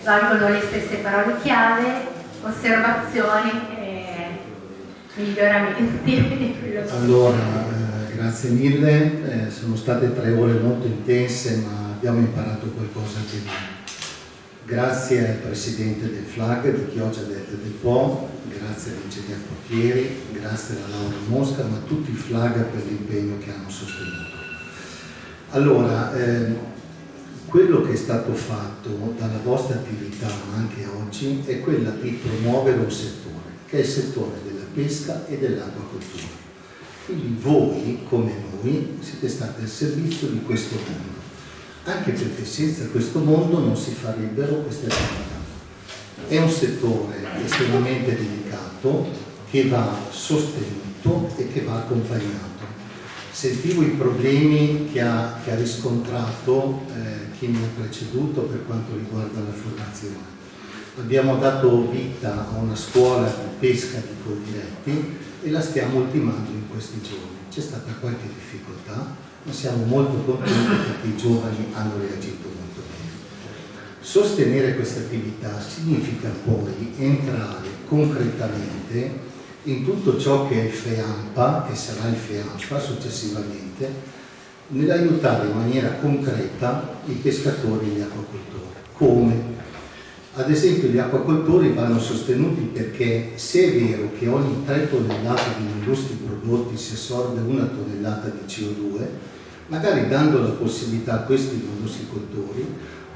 valgono le stesse parole chiave, osservazioni e miglioramenti. Allora, grazie mille, sono state 3 ore molto intense, ma abbiamo imparato qualcosa anche noi. Grazie al Presidente del FLAG, di Chioggia del Po, grazie all'Ingegner Portieri, grazie alla Laura Mosca, ma a tutti i FLAG per l'impegno che hanno sostenuto. Allora, quello che è stato fatto dalla vostra attività anche oggi è quella di promuovere un settore, che è il settore della pesca e dell'acquacoltura. Quindi voi, come noi, siete stati al servizio di questo mondo, anche perché senza questo mondo non si farebbero queste attività. È un settore estremamente delicato che va sostenuto e che va accompagnato. Sentivo i problemi che ha riscontrato chi mi ha preceduto per quanto riguarda la formazione. Abbiamo dato vita a una scuola di pesca di Coldiretti e la stiamo ultimando in questi giorni. C'è stata qualche difficoltà, ma siamo molto contenti perché i giovani hanno reagito molto bene. Sostenere questa attività significa poi entrare concretamente in tutto ciò che è il FEAMPA, che sarà il FEAMPA successivamente, nell'aiutare in maniera concreta i pescatori e gli acquacoltori. Come? Ad esempio gli acquacoltori vanno sostenuti perché se è vero che ogni 3 tonnellate di illustri prodotti si assorbe 1 tonnellata di CO2, magari dando la possibilità a questi illustricoltori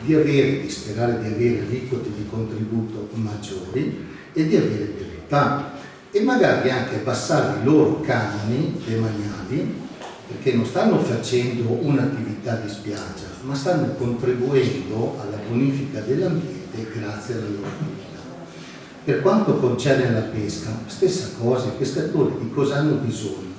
di sperare di avere aliquote di contributo maggiori e di avere più risultati. E magari anche abbassare i loro canoni demaniali, perché non stanno facendo un'attività di spiaggia, ma stanno contribuendo alla bonifica dell'ambiente grazie alla loro attività. Per quanto concerne la pesca, stessa cosa, i pescatori di cosa hanno bisogno?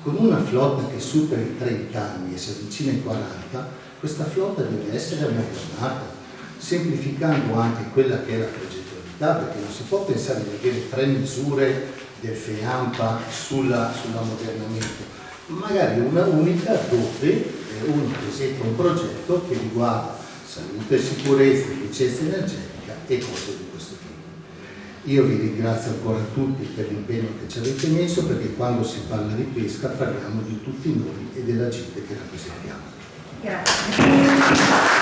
Con una flotta che supera i 30 anni e si avvicina ai 40, questa flotta deve essere ammodernata, semplificando anche quella che è la progettualità, perché non si può pensare di avere 3 misure del FEAMPA sull'ammodernamento, magari una unica dove uno presenta un progetto che riguarda salute e sicurezza, efficienza energetica e cose di questo tipo. Io vi ringrazio ancora tutti per l'impegno che ci avete messo, perché quando si parla di pesca parliamo di tutti noi e della gente che rappresentiamo. Grazie.